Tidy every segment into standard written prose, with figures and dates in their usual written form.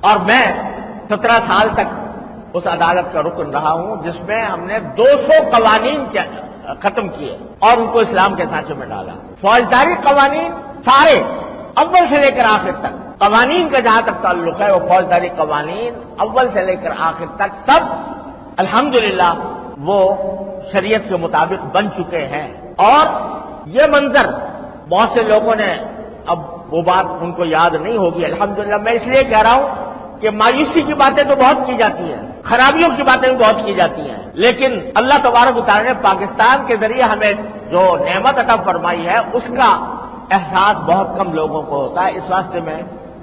اور میں 17 سال تک اس عدالت کا رکن رہا ہوں جس میں ہم نے 200 قوانین ختم کیے اور ان کو اسلام کے سانچے میں ڈالا. فوجداری قوانین سارے اول سے لے کر آخر تک، قوانین کا جہاں تک تعلق ہے وہ فوجداری قوانین اول سے لے کر آخر تک سب الحمدللہ وہ شریعت کے مطابق بن چکے ہیں. اور یہ منظر بہت سے لوگوں نے، اب وہ بات ان کو یاد نہیں ہوگی الحمدللہ، میں اس لیے کہہ رہا ہوں کہ مایوسی کی باتیں تو بہت کی جاتی ہیں، خرابیوں کی باتیں بھی بہت کی جاتی ہیں، لیکن اللہ تبارک و تعالی نے پاکستان کے ذریعے ہمیں جو نعمت عطا فرمائی ہے اس کا احساس بہت کم لوگوں کو ہوتا ہے. اس واسطے میں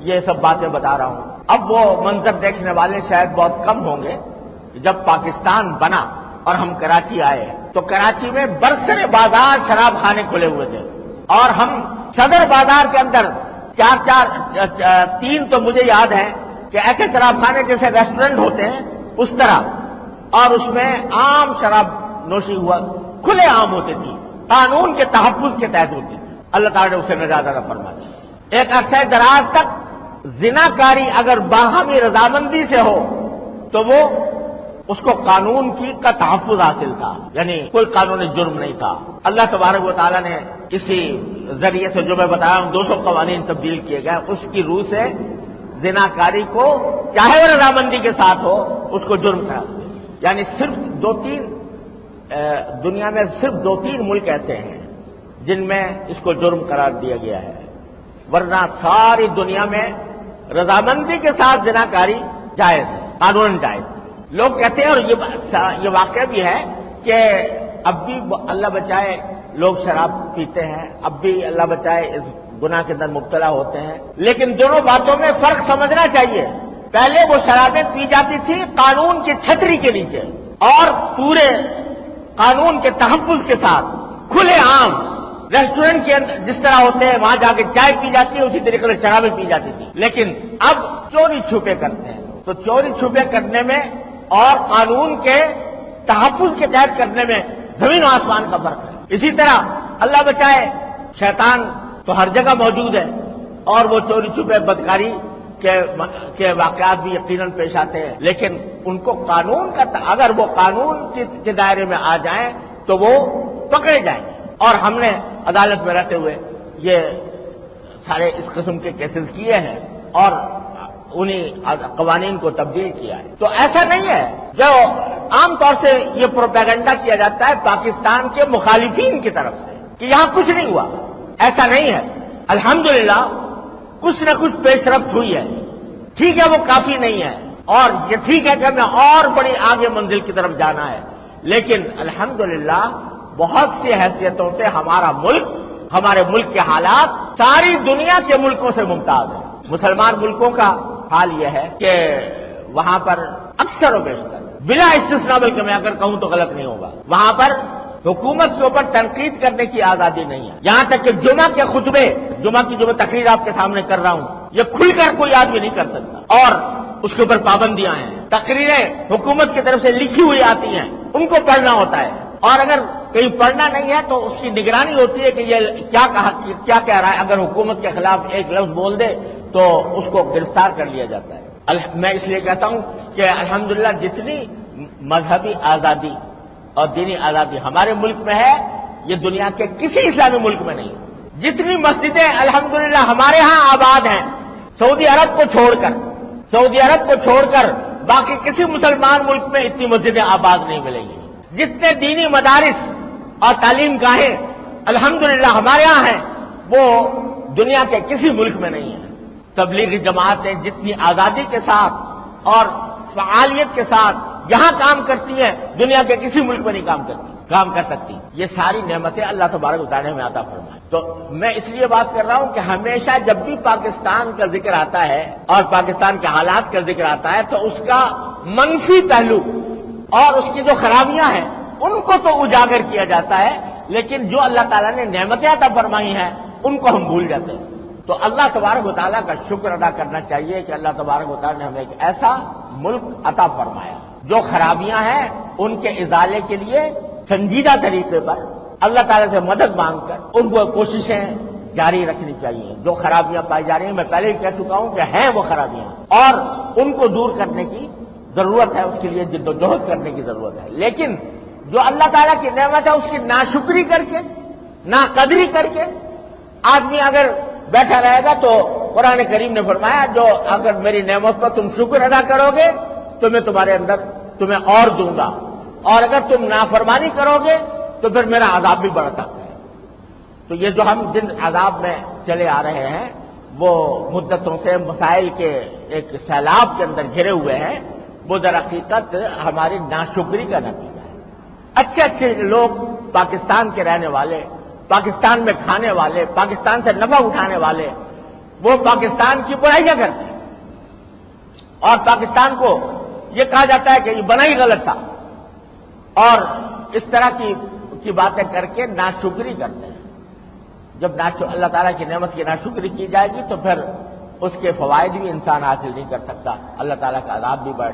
یہ سب باتیں بتا رہا ہوں. اب وہ منظر دیکھنے والے شاید بہت کم ہوں گے. جب پاکستان بنا اور ہم کراچی آئے تو کراچی میں برسر بازار شراب خانے کھلے ہوئے تھے اور ہم صدر بازار کے اندر تین تو مجھے یاد ہے کہ ایسے شراب خانے جیسے ریسٹورنٹ ہوتے ہیں اس طرح، اور اس میں عام شراب نوشی ہوا کھلے عام ہوتی تھی، قانون کے تحفظ کے تحت ہوتی تھی. اللہ تعالیٰ نے اسے نجات عطا فرما دی. ایک عرصہ دراز تک زناکاری اگر باہمی رضامندی سے ہو تو وہ اس کو قانون کا تحفظ حاصل تھا، یعنی کوئی قانونی جرم نہیں تھا. اللہ تبارک و تعالیٰ نے اسی ذریعے سے جو میں بتایا ہوں 200 قوانین تبدیل کیے گئے، اس کی روح سے زناکاری کو چاہے وہ رضامندی کے ساتھ ہو اس کو جرم قرار دیا. یعنی صرف دنیا میں صرف 2-3 ملک ایسے ہیں جن میں اس کو جرم قرار دیا گیا ہے، ورنہ ساری دنیا میں رضامندی کے ساتھ زناکاری جائز ہے، قانون جائز ہے. لوگ کہتے ہیں، اور یہ واقعہ بھی ہے کہ اب بھی اللہ بچائے لوگ شراب پیتے ہیں، اب بھی اللہ بچائے اس گناہ کے اندر مبتلا ہوتے ہیں، لیکن دونوں باتوں میں فرق سمجھنا چاہیے. پہلے وہ شرابیں پی جاتی تھی قانون کی چھتری کے نیچے اور پورے قانون کے تحفظ کے ساتھ کھلے عام ریسٹورنٹ کے اندر جس طرح ہوتے ہیں وہاں جا کے چائے پی جاتی ہے، اسی طریقے سے شرابیں پی جاتی تھی. لیکن اب چوری چھپے کرتے ہیں، تو چوری چھپے کرنے میں اور قانون کے تحفظ کے تحت کرنے میں زمین و آسمان کا فرق ہے. اسی طرح اللہ بچائے شیطان تو ہر جگہ موجود ہے اور وہ چوری چھپے بدکاری کے واقعات بھی یقیناً پیش آتے ہیں، لیکن ان کو قانون کا اگر وہ قانون کے دائرے میں آ جائیں تو وہ پکڑے جائیں گے. اور ہم نے عدالت میں رہتے ہوئے یہ سارے اس قسم کے کیسز کیے ہیں اور انہیں قوانین کو تبدیل کیا ہے. تو ایسا نہیں ہے جو عام طور سے یہ پروپیگنڈا کیا جاتا ہے پاکستان کے مخالفین کی طرف سے کہ یہاں کچھ نہیں ہوا، ایسا نہیں ہے. الحمدللہ کچھ نہ کچھ پیش رفت ہوئی ہے. ٹھیک ہے وہ کافی نہیں ہے اور یہ ٹھیک ہے کہ ہمیں اور بڑی آگے منزل کی طرف جانا ہے، لیکن الحمدللہ بہت سی حیثیتوں سے ہمارے ملک کے حالات ساری دنیا کے ملکوں سے ممتاز ہیں. مسلمان ملکوں کا حال یہ ہے کہ وہاں پر اکثر و بیشتر بلا استثناء، بلکہ میں اگر کہوں تو غلط نہیں ہوگا، وہاں پر حکومت کے اوپر تنقید کرنے کی آزادی نہیں ہے. یہاں تک کہ جمعہ کی جو میں تقریر آپ کے سامنے کر رہا ہوں یہ کھل کر کوئی آدمی نہیں کر سکتا اور اس کے اوپر پابندیاں ہیں. تقریریں حکومت کی طرف سے لکھی ہوئی آتی ہیں، ان کو پڑھنا ہوتا ہے، اور اگر کہیں پڑھنا نہیں ہے تو اس کی نگرانی ہوتی ہے کہ یہ کیا کہہ رہا ہے. اگر حکومت کے خلاف ایک لفظ بول دے تو اس کو گرفتار کر لیا جاتا ہے. میں اس لیے کہتا ہوں کہ الحمدللہ جتنی مذہبی آزادی اور دینی آزادی ہمارے ملک میں ہے یہ دنیا کے کسی اسلامی ملک میں نہیں. جتنی مسجدیں الحمدللہ ہمارے ہاں آباد ہیں سعودی عرب کو چھوڑ کر باقی کسی مسلمان ملک میں اتنی مسجدیں آباد نہیں ملیں گی. جتنے دینی مدارس اور تعلیم گاہیں الحمدللہ ہمارے ہاں ہیں وہ دنیا کے کسی ملک میں نہیں ہیں. تبلیغی جماعتیں جتنی آزادی کے ساتھ اور فعالیت کے ساتھ یہاں کام کرتی ہیں دنیا کے کسی ملک میں نہیں کام کر سکتی. یہ ساری نعمتیں اللہ تبارک و تعالی میں عطا فرمائے. تو میں اس لیے بات کر رہا ہوں کہ ہمیشہ جب بھی پاکستان کا ذکر آتا ہے اور پاکستان کے حالات کا ذکر آتا ہے تو اس کا منفی پہلو اور اس کی جو خرابیاں ہیں ان کو تو اجاگر کیا جاتا ہے، لیکن جو اللہ تعالیٰ نے نعمتیں عطا فرمائی ہیں ان کو ہم بھول جاتے ہیں. تو اللہ تبارک و تعالیٰ کا شکر ادا کرنا چاہیے کہ اللہ تبارک و تعالیٰ نے ہمیں ایک ایسا ملک عطا فرمایا. جو خرابیاں ہیں ان کے ازالے کے لیے سنجیدہ طریقے پر اللہ تعالیٰ سے مدد مانگ کر ان کو کوششیں جاری رکھنی چاہیے. جو خرابیاں پائی جا رہی ہیں میں پہلے ہی کہہ چکا ہوں کہ ہیں وہ خرابیاں اور ان کو دور کرنے کی ضرورت ہے, اس کے لیے جد و جہد کرنے کی ضرورت ہے. لیکن جو اللہ تعالیٰ کی نعمت ہے اس کی ناشکری کر کے, ناقدری کر کے آدمی اگر بیٹھا رہے گا تو قرآن کریم نے فرمایا جو اگر میری نعمت پر تم شکر ادا کرو گے تو میں تمہارے اندر تمہیں اور دوں گا, اور اگر تم نافرمانی کرو گے تو پھر میرا عذاب بھی بڑھ سکتا ہے. تو یہ جو ہم جن عذاب میں چلے آ رہے ہیں وہ مدتوں سے مسائل کے ایک سیلاب کے اندر گھرے ہوئے ہیں, وہ در حقیقت ہماری ناشکری کا نتیجہ ہے. اچھے اچھے لوگ پاکستان کے رہنے والے, پاکستان میں کھانے والے, پاکستان سے نفع اٹھانے والے, وہ پاکستان کی برائیاں کرتے ہیں اور پاکستان کو یہ کہا جاتا ہے کہ یہ بنا ہی غلط تھا, اور اس طرح کی باتیں کر کے ناشکری کرتے ہیں. جب اللہ تعالیٰ کی نعمت کی ناشکری کی جائے گی تو پھر اس کے فوائد بھی انسان حاصل نہیں کر سکتا, اللہ تعالیٰ کا عذاب بھی بڑھ